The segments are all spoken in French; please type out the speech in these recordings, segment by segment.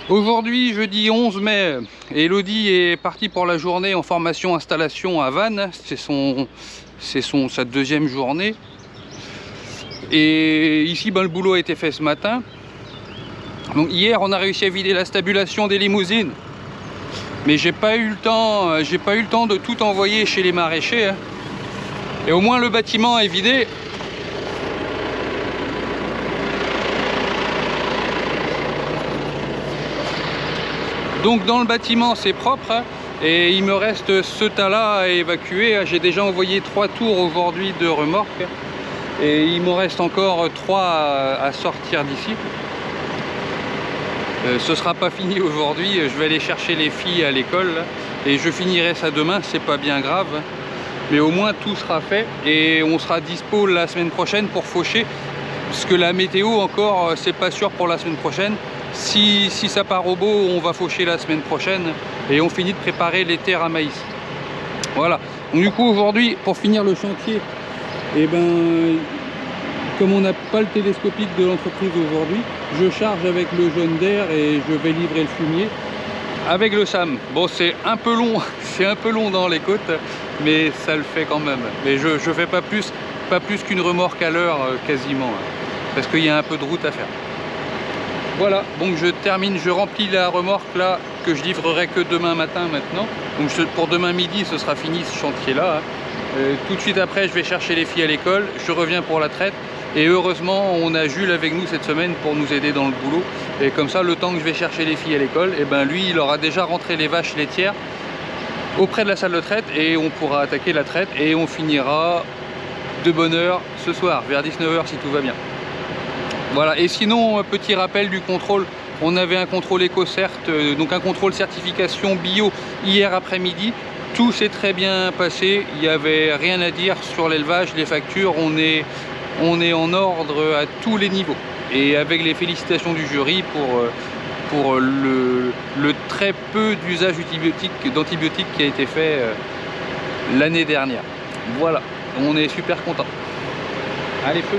Aujourd'hui, jeudi 11 mai, Elodie est partie pour la journée en formation installation à Vannes. C'est sa deuxième journée. Et ici, le boulot a été fait ce matin. Donc hier, on a réussi à vider la stabulation des limousines. Mais j'ai pas eu le temps de tout envoyer chez les maraîchers. Hein. Et au moins le bâtiment est vidé. Donc dans le bâtiment c'est propre hein, et il me reste ce tas-là à évacuer. J'ai déjà envoyé 3 tours aujourd'hui de remorque et il me reste encore 3 à sortir d'ici. Ce sera pas fini aujourd'hui, je vais aller chercher les filles à l'école et je finirai ça demain, c'est pas bien grave. Mais au moins tout sera fait et on sera dispo la semaine prochaine pour faucher. Parce que la météo encore, c'est pas sûr pour la semaine prochaine. Si ça part au beau, on va faucher la semaine prochaine et on finit de préparer les terres à maïs. Voilà. Donc du coup aujourd'hui, pour finir le chantier, comme on n'a pas le télescopique de l'entreprise aujourd'hui, je charge avec le jaune d'air et je vais livrer le fumier avec le SAM. Bon, c'est un peu long dans les côtes, mais ça le fait quand même. Mais je fais pas plus qu'une remorque à l'heure quasiment, parce qu'il y a un peu de route à faire. Voilà, donc je remplis la remorque là que je livrerai que demain matin maintenant. Donc pour demain midi ce sera fini ce chantier là. Tout de suite après je vais chercher les filles à l'école, je reviens pour la traite. Et heureusement on a Jules avec nous cette semaine pour nous aider dans le boulot. Et comme ça le temps que je vais chercher les filles à l'école, lui il aura déjà rentré les vaches laitières auprès de la salle de traite et on pourra attaquer la traite et on finira de bonne heure ce soir, vers 19 h si tout va bien. Voilà, et sinon, petit rappel du contrôle, on avait un contrôle EcoCert, donc un contrôle certification bio hier après-midi. Tout s'est très bien passé, il n'y avait rien à dire sur l'élevage, les factures, on est en ordre à tous les niveaux. Et avec les félicitations du jury pour le très peu d'usage d'antibiotiques qui a été fait l'année dernière. Voilà, on est super content. Allez, feu!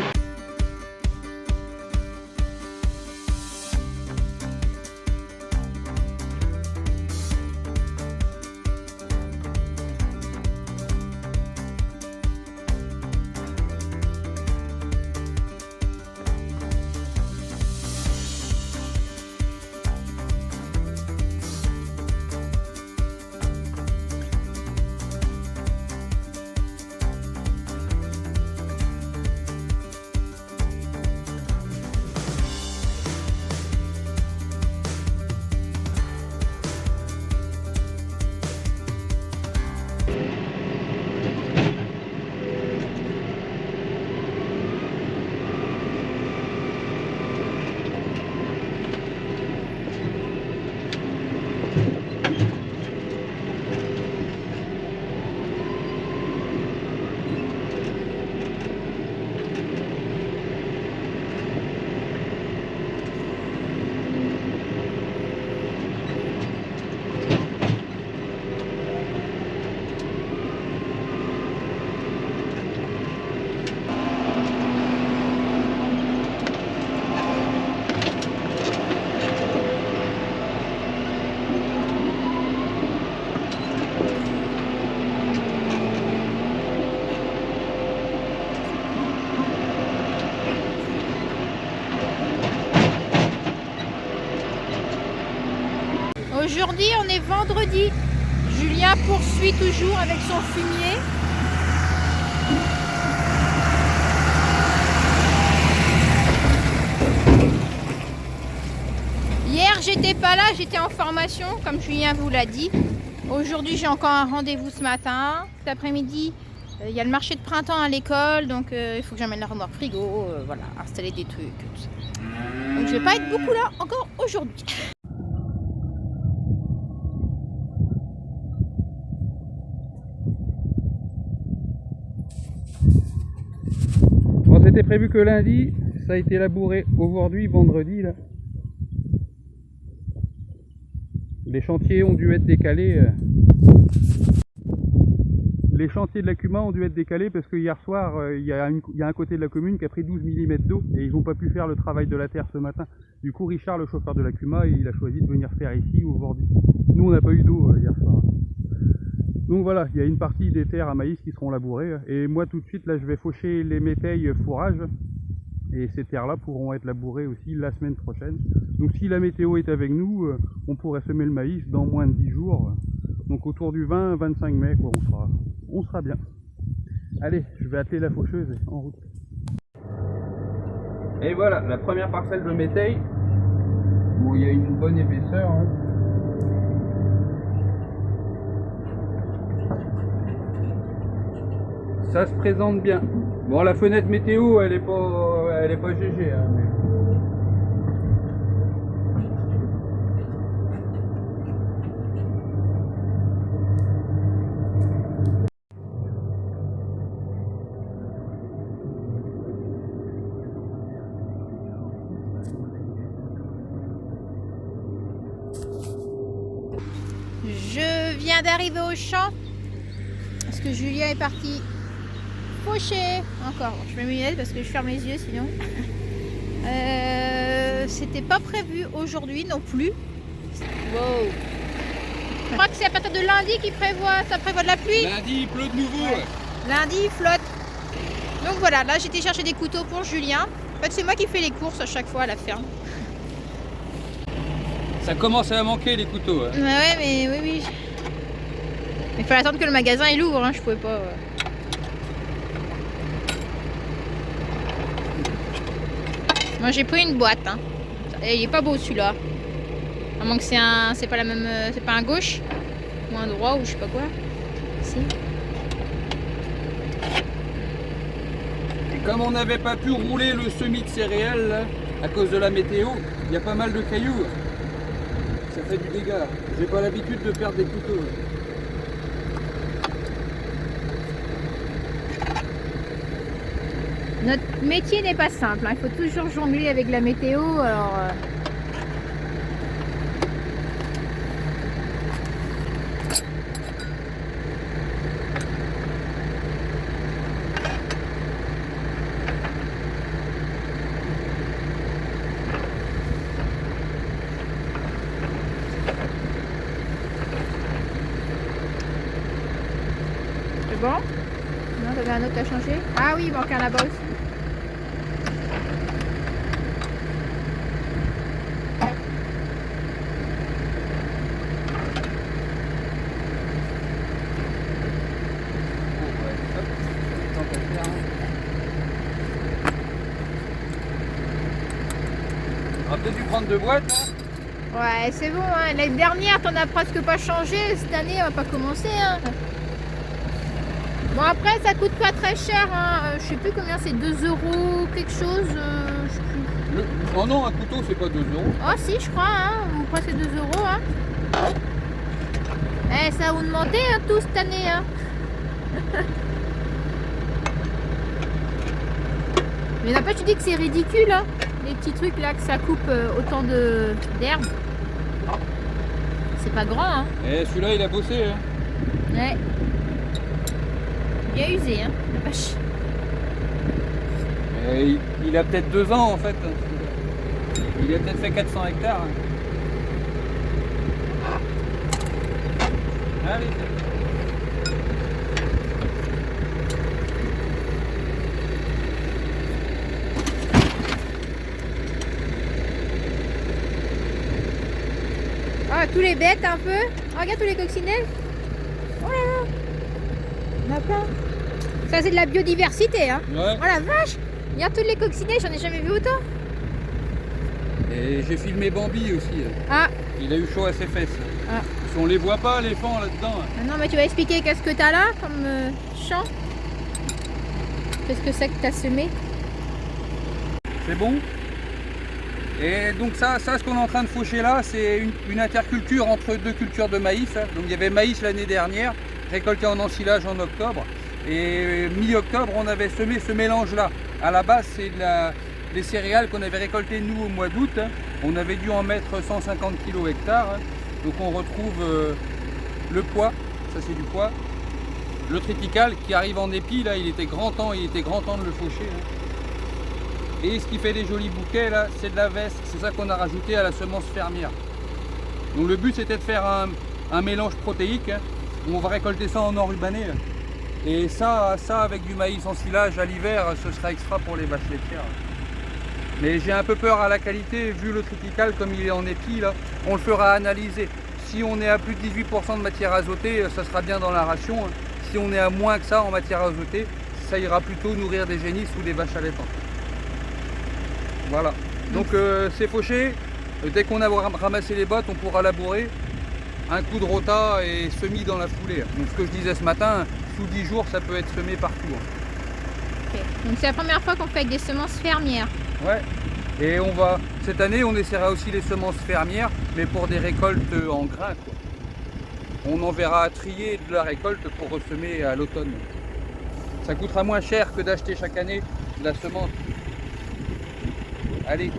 Aujourd'hui, on est vendredi. Julien poursuit toujours avec son fumier. Hier, j'étais pas là, j'étais en formation, comme Julien vous l'a dit. Aujourd'hui, j'ai encore un rendez-vous ce matin. Cet après-midi, il y a le marché de printemps à l'école, donc il faut que j'amène la remorque frigo, voilà, installer des trucs, tout ça. Donc je vais pas être beaucoup là encore aujourd'hui. Bon, c'était prévu que lundi, ça a été labouré aujourd'hui, vendredi là. Les chantiers ont dû être décalés. Les chantiers de la Cuma ont dû être décalés parce que hier soir, il y a un côté de la commune qui a pris 12 mm d'eau et ils n'ont pas pu faire le travail de la terre ce matin. Du coup, Richard, le chauffeur de la Cuma, il a choisi de venir faire ici aujourd'hui. Nous, on n'a pas eu d'eau hier soir. Donc voilà, il y a une partie des terres à maïs qui seront labourées. Et moi, tout de suite, là, je vais faucher les métailles fourrage. Et ces terres-là pourront être labourées aussi la semaine prochaine. Donc si la météo est avec nous, on pourrait semer le maïs dans moins de 10 jours. Donc autour du 20-25 mai, quoi, on sera bien. Allez, je vais atteler la faucheuse et en route. Et voilà, la première parcelle de métailles. Bon, il y a une bonne épaisseur. Hein. Ça se présente bien. Bon, la fenêtre météo, elle est pas GG. Hein, mais... Je viens d'arriver au champ parce que Julien est parti faucher encore. Je mets mes lunettes parce que je ferme les yeux sinon. C'était pas prévu aujourd'hui non plus. Wow. Je crois que c'est à partir de lundi qu'il ça prévoit de la pluie. Lundi il pleut de nouveau. Ouais. Lundi il flotte. Donc voilà, là j'ai été chercher des couteaux pour Julien. En fait c'est moi qui fais les courses à chaque fois à la ferme. Ça commence à manquer les couteaux. Hein. Ouais mais oui. Il fallait attendre que le magasin il ouvre, hein. Je pouvais pas. Moi j'ai pris une boîte. Hein. Et il est pas beau celui-là. À moins que c'est pas la même. C'est pas un gauche ou un droit ou je sais pas quoi. Si. Et comme on n'avait pas pu rouler le semis de céréales là, à cause de la météo, il y a pas mal de cailloux. Ça fait du dégât. J'ai pas l'habitude de perdre des couteaux. Notre métier n'est pas simple, hein. Il faut toujours jongler avec la météo, alors... C'est bon? Non, t'avais un autre à changer? Ah oui, il manque un là-bas aussi. On va peut-être dû prendre deux boîtes. Hein. Ouais, c'est bon, hein. L'année dernière, t'en as presque pas changé. Cette année, on va pas commencer. Hein. Bon, après, ça coûte pas très cher. Hein. Je sais plus combien c'est, 2 € quelque chose. Je sais plus. Oh non, un couteau, c'est pas 2 €. Oh, si, je crois. Hein. Ou presque 2 €. Hein. Eh, ça a augmenté hein, tout cette année. Hein. Mais n'empêche, tu dis que c'est ridicule. Hein. Les petits trucs là, que ça coupe autant d'herbe. C'est pas grand. Hein. Et celui-là, il a bossé. Hein. Ouais. Bien usé, hein, la vache. Et il a peut-être 2 ans en fait. Il a peut-être fait 400 hectares. Allez. Ah, tous les bêtes un peu. Oh, regarde tous les coccinelles. Oh là là. Il y en a plein. Ça c'est de la biodiversité hein. Ouais. Oh la vache. Regarde tous les coccinelles, j'en ai jamais vu autant. Et j'ai filmé Bambi aussi. Ah. Il a eu chaud à ses fesses. Ah. On les voit pas les fans là-dedans. Ah non mais tu vas expliquer qu'est-ce que tu as là comme champ. Qu'est-ce que c'est que tu as semé? C'est bon. Et donc ça ce qu'on est en train de faucher là, c'est une interculture entre deux cultures de maïs. Donc il y avait maïs l'année dernière, récolté en ensilage en octobre. Et mi-octobre, on avait semé ce mélange-là. À la base, c'est les céréales qu'on avait récoltées nous au mois d'août. On avait dû en mettre 150 kg hectare. Donc on retrouve le pois, ça c'est du pois, le triticale qui arrive en épi, là, il était grand temps de le faucher. Hein. Et ce qui fait des jolis bouquets, là, c'est de la veste. C'est ça qu'on a rajouté à la semence fermière. Donc le but, c'était de faire un mélange protéique, hein, où on va récolter ça en enrubanné. Et ça avec du maïs en silage à l'hiver, ce sera extra pour les vaches laitières. Mais j'ai un peu peur à la qualité, vu le triticale comme il est en épi, là, on le fera analyser. Si on est à plus de 18% de matière azotée, ça sera bien dans la ration. Hein. Si on est à moins que ça en matière azotée, ça ira plutôt nourrir des génisses ou des vaches allaitantes. Voilà. Donc c'est fauché. Dès qu'on a ramassé les bottes, on pourra labourer. Un coup de rota et semis dans la foulée. Donc ce que je disais ce matin, sous 10 jours, ça peut être semé partout. Okay. Donc c'est la première fois qu'on fait avec des semences fermières. Ouais. Et cette année, on essaiera aussi les semences fermières, mais pour des récoltes en grains, quoi. On enverra à trier de la récolte pour ressemer à l'automne. Ça coûtera moins cher que d'acheter chaque année de la semence. Allez.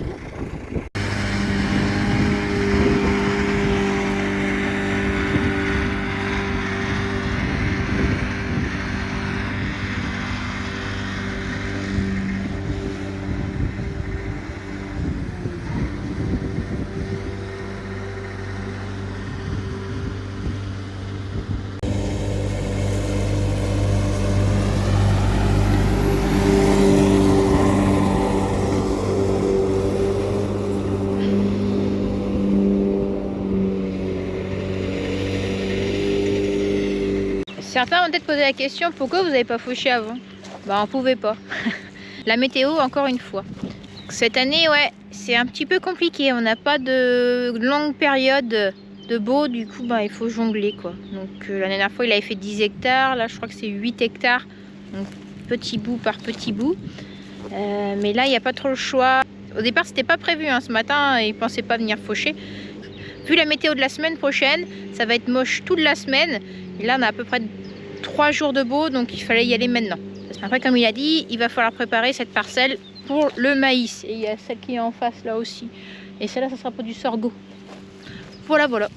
Certains vont peut-être poser la question, pourquoi vous n'avez pas fauché avant? Bah on pouvait pas. La météo encore une fois. Cette année ouais, c'est un petit peu compliqué, on n'a pas de longue période de beau, du coup bah, il faut jongler quoi. Donc la dernière fois il avait fait 10 hectares, là je crois que c'est 8 hectares, donc petit bout par petit bout. Mais là il n'y a pas trop le choix. Au départ c'était pas prévu, hein. Ce matin ils pensaient pas venir faucher. Vu la météo de la semaine prochaine, ça va être moche toute la semaine. Et là on a à peu près 3 jours de beau, donc il fallait y aller maintenant. Après comme il a dit, il va falloir préparer cette parcelle pour le maïs. Et il y a celle qui est en face là aussi. Et celle-là ça sera pour du sorgho. Voilà voilà.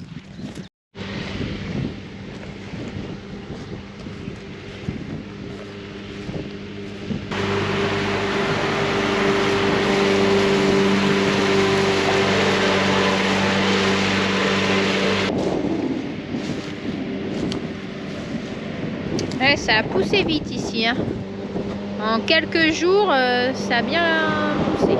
Ouais, ça a poussé vite ici, hein. En quelques jours, ça a bien poussé.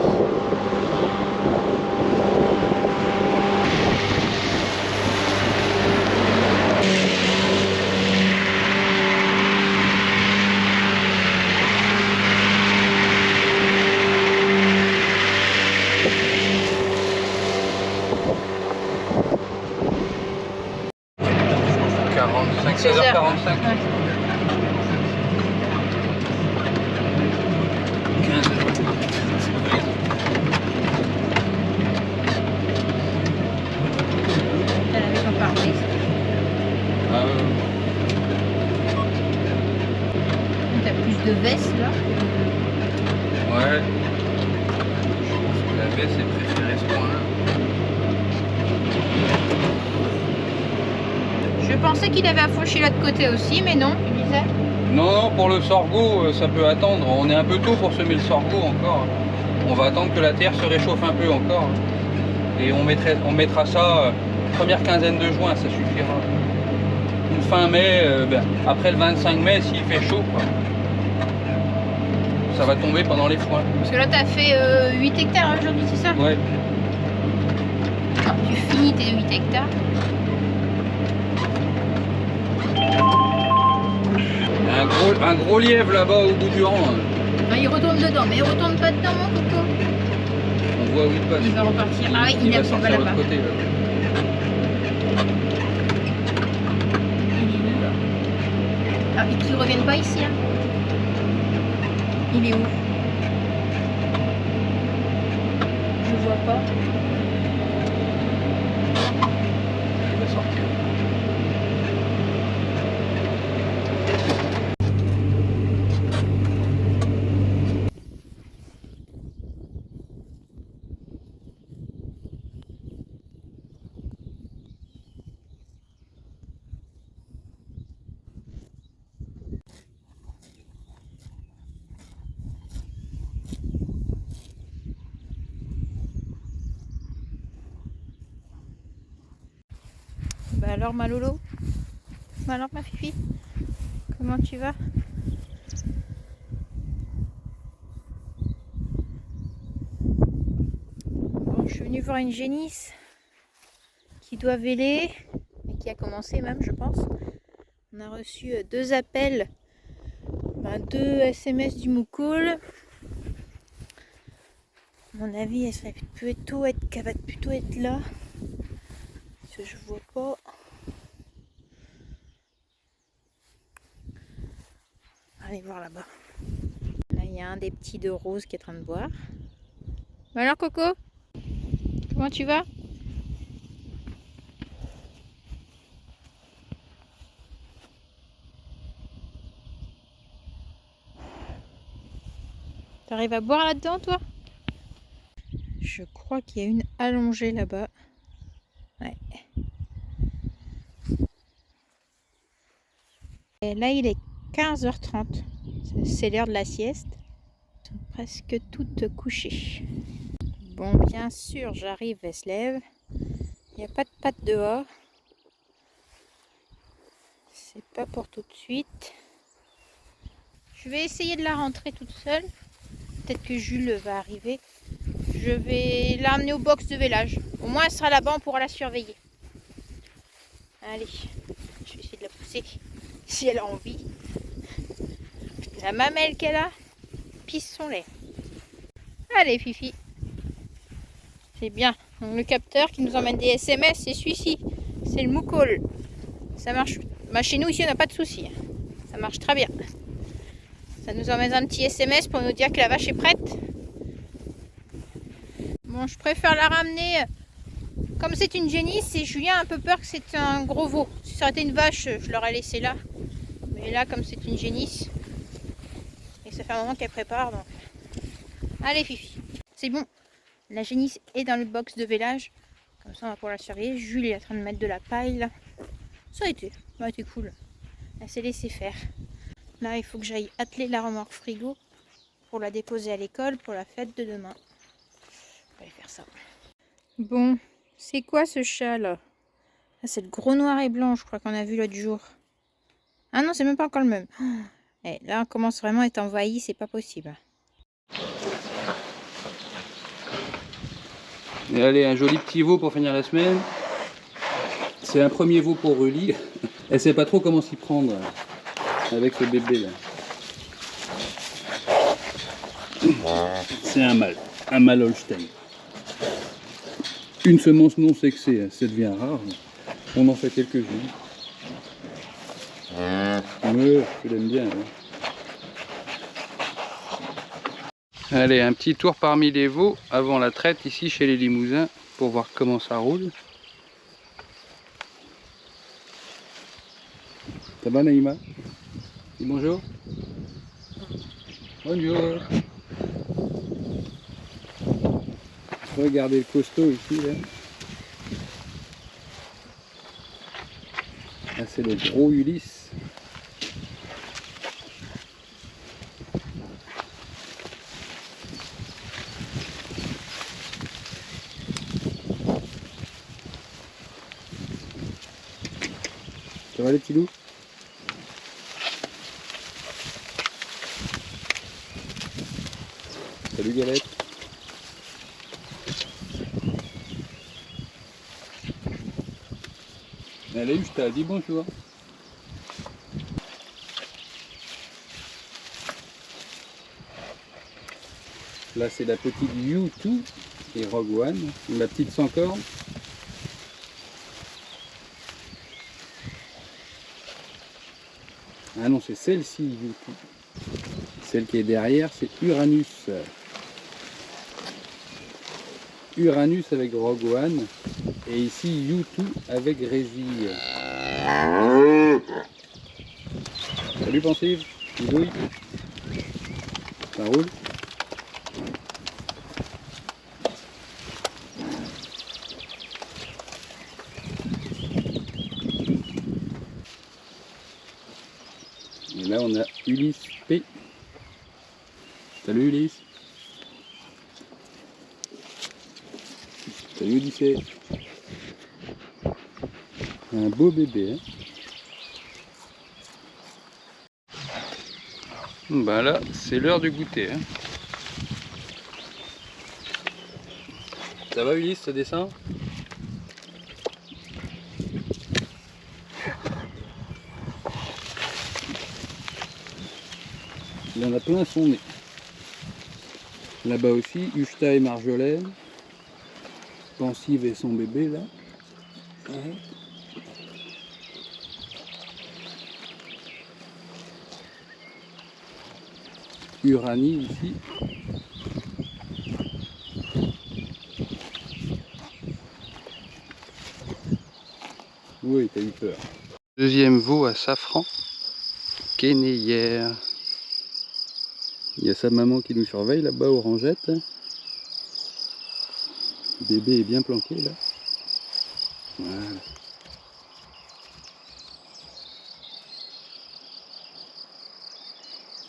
« 16h45. Ouais. 15. Elle avait pas parlé. T'as plus de veste là. Ouais. La veste est préférée ce point-là. Je pensais qu'il avait affauché l'autre côté aussi, mais non, tu disais. Non, pour le sorgho, ça peut attendre. On est un peu tôt pour semer le sorgho encore. On va attendre que la terre se réchauffe un peu encore. Et on mettra ça première quinzaine de juin, ça suffira. Une fin mai, après le 25 mai, s'il fait chaud, quoi. Ça va tomber pendant les foins. Parce que là, tu as fait 8 hectares aujourd'hui, c'est ça? Ouais. Ah, tu finis tes 8 hectares. Un gros lièvre là-bas au bout du rang. Non, il retourne dedans, mais il retourne pas dedans, mon coco. On voit où il passe. Il va repartir. Ah oui, il va va sortir de là-bas. l'autre côté. Là. Il est où là? Ah, et qu'il ne revienne pas ici. Hein. Il est où? Je vois pas. Il va sortir. Alors ma Lolo? Alors ma Fifi? Comment tu vas? Bon, je suis venue voir une génisse qui doit véler, et qui a commencé même, je pense. On a reçu 2 appels, 2 SMS du Moukoul. À mon avis, elle serait plutôt être là. Parce que je vois pas. Allez voir là-bas. Là, il y a un des petits de rose qui est en train de boire. Bon alors Coco, comment tu vas? T'arrives à boire là-dedans toi? Je crois qu'il y a une allongée là-bas. Ouais. Et là il est 15h30. C'est l'heure de la sieste. Elles sont presque toutes couchées. Bon, bien sûr, j'arrive, elle se lève. Il n'y a pas de pattes dehors. C'est pas pour tout de suite. Je vais essayer de la rentrer toute seule. Peut-être que Jules va arriver. Je vais l'amener au box de vélage. Au moins, elle sera là-bas, on pourra la surveiller. Allez, je vais essayer de la pousser si elle a envie. La mamelle qu'elle a pisse son lait. Allez, Fifi. C'est bien. Donc, le capteur qui nous emmène des SMS, c'est celui-ci. C'est le Moukoul. Ça marche. Bah, chez nous, ici, on n'a pas de soucis. Ça marche très bien. Ça nous emmène un petit SMS pour nous dire que la vache est prête. Bon, je préfère la ramener. Comme c'est une génisse, et Julien a un peu peur que c'est un gros veau. Si ça aurait été une vache, je l'aurais laissé là. Mais là, comme c'est une génisse, et ça fait un moment qu'elle prépare, donc... Allez, Fifi. C'est bon. La génisse est dans le box de vélage. Comme ça, on va pouvoir la surveiller. Jules est en train de mettre de la paille, là. Ça a été cool. Elle s'est laissée faire. Là, il faut que j'aille atteler la remorque frigo pour la déposer à l'école pour la fête de demain. On va aller faire ça. Bon, c'est quoi ce chat là? Ah, c'est le gros noir et blanc, je crois qu'on a vu l'autre jour. Ah non, c'est même pas encore le même. Et là, on commence vraiment à être envahi, c'est pas possible. Et allez, un joli petit veau pour finir la semaine. C'est un premier veau pour Rully. Elle sait pas trop comment s'y prendre avec le bébé là. C'est un mâle Holstein. Une semence non sexée, ça devient rare. On en fait quelques-unes. Ouais, je l'aime bien. Ouais. Allez, un petit tour parmi les veaux avant la traite ici chez les Limousins pour voir comment ça roule. Ça va Naïma? Dis bonjour. Bonjour. Regardez le costaud ici là. Là c'est le gros Ulysse. Ça va les petits loups? Salut Galette. Allez, je t'ai dit bonjour. Là c'est la petite U2 et Rogue One, la petite sans corne. Ah non, c'est celle-ci U2. Celle qui est derrière, c'est Uranus. Uranus avec Rogue One. Et ici U2 avec Résille. Salut Pensive, bidouille. Ça roule? Et là on a Ulysse P. Salut Ulysse. Salut Odyssée. Un beau bébé. Hein. Ben là, c'est l'heure du goûter. Hein. Ça va Ulysse, ça descend? Il en a plein son nez. Là-bas aussi, Ushta et Marjolaine. Pensive et son bébé là. Ouais. Uranie ici. Oui, t'as eu peur. Deuxième veau à safran. Queneyère. Il y a sa maman qui nous surveille là-bas, Orangette. Le bébé est bien planqué là. Voilà.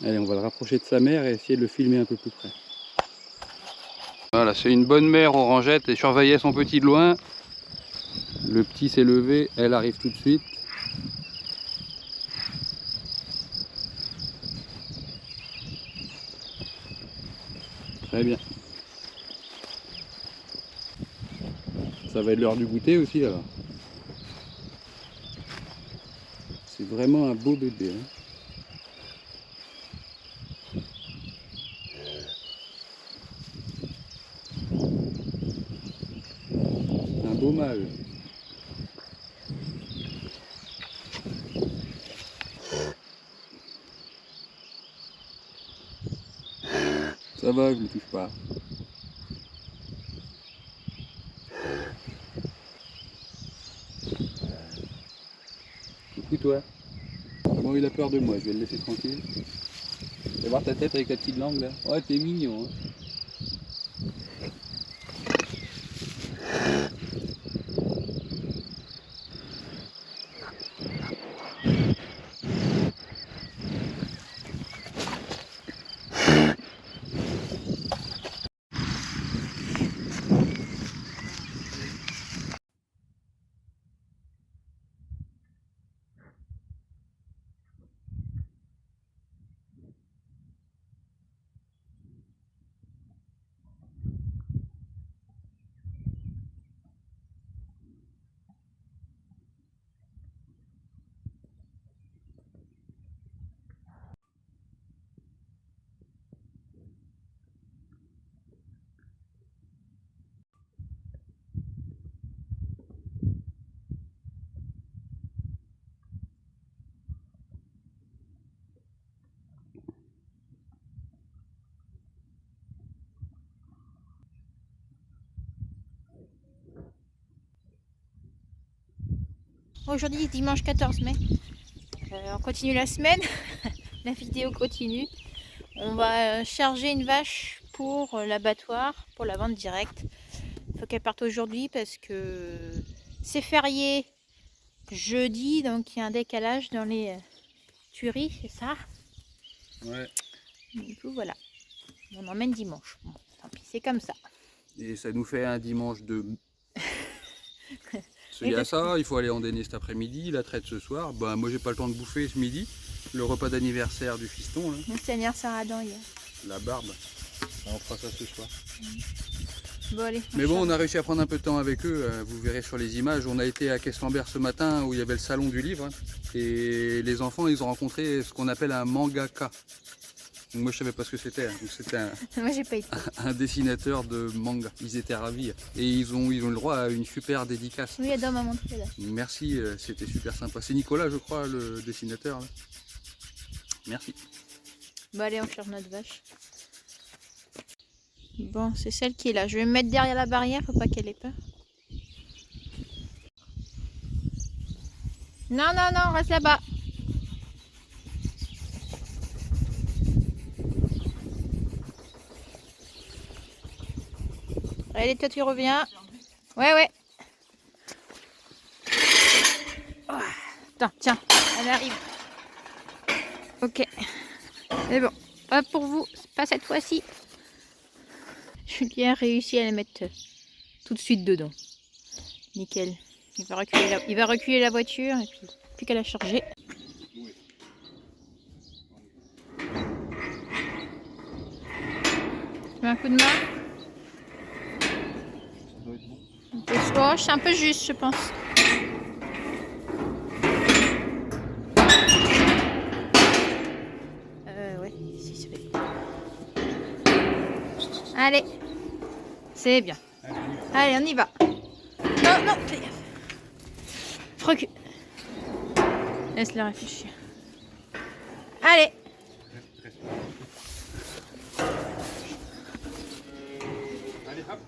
Allez, on va le rapprocher de sa mère et essayer de le filmer un peu plus près. Voilà, c'est une bonne mère Orangette et surveillait son petit de loin. Le petit s'est levé, elle arrive tout de suite. Très bien. Ça va être l'heure du goûter aussi alors. C'est vraiment un beau bébé. Hein. Un beau mâle. Ça va, je ne touche pas. Coucou toi. Bon, il a peur de moi, je vais le laisser tranquille. Tu vas voir ta tête avec ta petite langue là. Ouais, t'es mignon. Hein. Aujourd'hui, dimanche 14 mai. On continue la semaine. La vidéo continue. On va charger une vache pour l'abattoir, pour la vente directe. Il faut qu'elle parte aujourd'hui parce que c'est férié jeudi, donc il y a un décalage dans les tueries, c'est ça? Ouais. Du coup, voilà. On emmène dimanche. Bon, tant pis, c'est comme ça. Et ça nous fait un dimanche de... Il y a ça, il faut aller en déné cet après-midi, la traite ce soir. Ben, moi j'ai pas le temps de bouffer ce midi. Le repas d'anniversaire du fiston. Là. C'est anniversaire à Adam hier. La barbe. On fera ça ce soir. Bon, allez, mais bon, on a réussi à prendre un peu de temps avec eux. Vous verrez sur les images. On a été à Questembert ce matin où il y avait le salon du livre. Et les enfants, ils ont rencontré ce qu'on appelle un mangaka. Donc moi je savais pas ce que c'était. C'était moi j'ai pas été. Un dessinateur de manga. Ils étaient ravis. Et ils ont le droit à une super dédicace. Oui, Adam m'a montré là. Merci, c'était super sympa. C'est Nicolas, je crois, le dessinateur. Là. Merci. Bon allez, on cherche notre vache. Bon, c'est celle qui est là. Je vais me mettre derrière la barrière, faut pas qu'elle ait peur. Non, non, non, reste là-bas. Allez, toi tu reviens. Ouais, ouais. Oh, attends, tiens, elle arrive. Ok. C'est bon. Pas pour vous, pas cette fois-ci. Julien a réussi à la mettre tout de suite dedans. Nickel. Il va reculer la voiture et puis plus qu'à la charger. Tu mets un coup de main. Oh, c'est un peu juste, je pense. Ouais, si c'est fait. Allez, c'est bien. Allez, on y va. Non, non, fais gaffe. Recule. Laisse-le réfléchir. Allez. Allez, hop.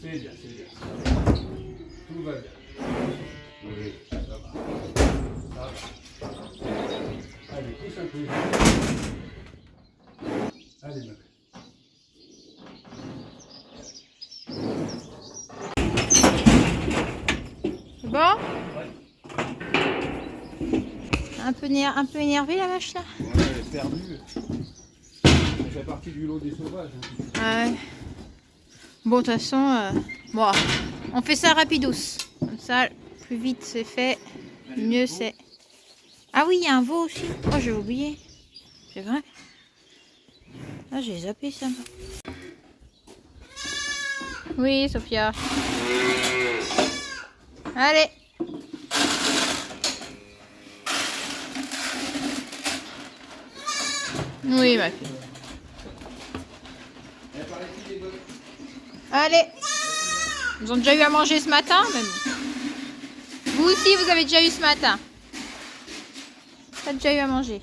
C'est bien, c'est bien. Tout va bien. Oui, ça va. Ça va. Allez, pousse un peu. Allez, mec. C'est bon? Un peu énervé la vache là? Ouais, elle est perdue. Ça fait partie du lot des sauvages. Ouais. Bon, de toute façon, bon, on fait ça rapidos. Comme ça, plus vite c'est fait, mieux c'est. Ah oui, il y a un veau aussi. Oh, j'ai oublié. C'est vrai. Ah, j'ai zappé ça. Oui, Sophia. Allez. Oui, ma fille. Allez. Ils ont déjà eu à manger ce matin, même. Vous aussi, vous avez déjà eu ce matin. T'as déjà eu à manger.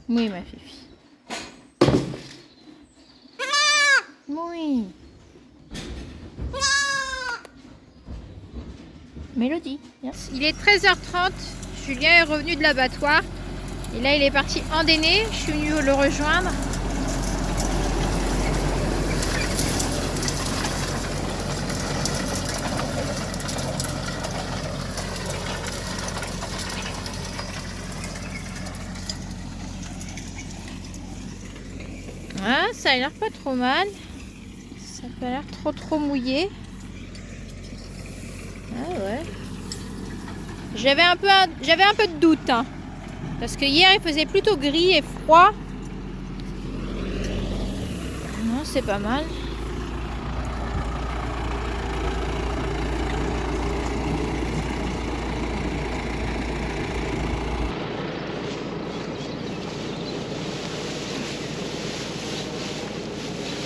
Oui, ma fille. Oui. Mélodie. Yes. Il est 13h30. Julien est revenu de l'abattoir. Et là, il est parti endainer. Je suis venue le rejoindre. Ah, ça a l'air pas trop mal. Ça a pas l'air trop mouillé. Ah ouais. J'avais un peu de doute, hein, parce que hier il faisait plutôt gris et froid. Non, c'est pas mal.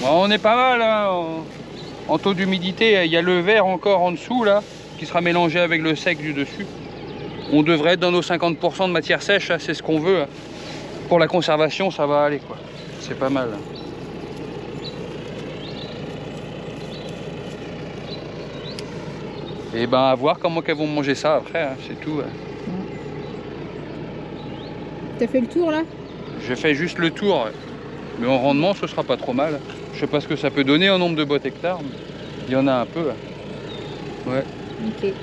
Bon, on est pas mal hein, en taux d'humidité. Il y a le vert encore en dessous là, qui sera mélangé avec le sec du dessus. On devrait être dans nos 50% de matière sèche, c'est ce qu'on veut. Pour la conservation, ça va aller quoi. C'est pas mal. Et ben à voir comment qu'elles vont manger ça après, hein, c'est tout. T'as fait le tour là? J'ai fait juste le tour, mais en rendement ce sera pas trop mal. Je sais pas ce que ça peut donner en nombre de bottes hectares, mais il y en a un peu. Ouais. Ok.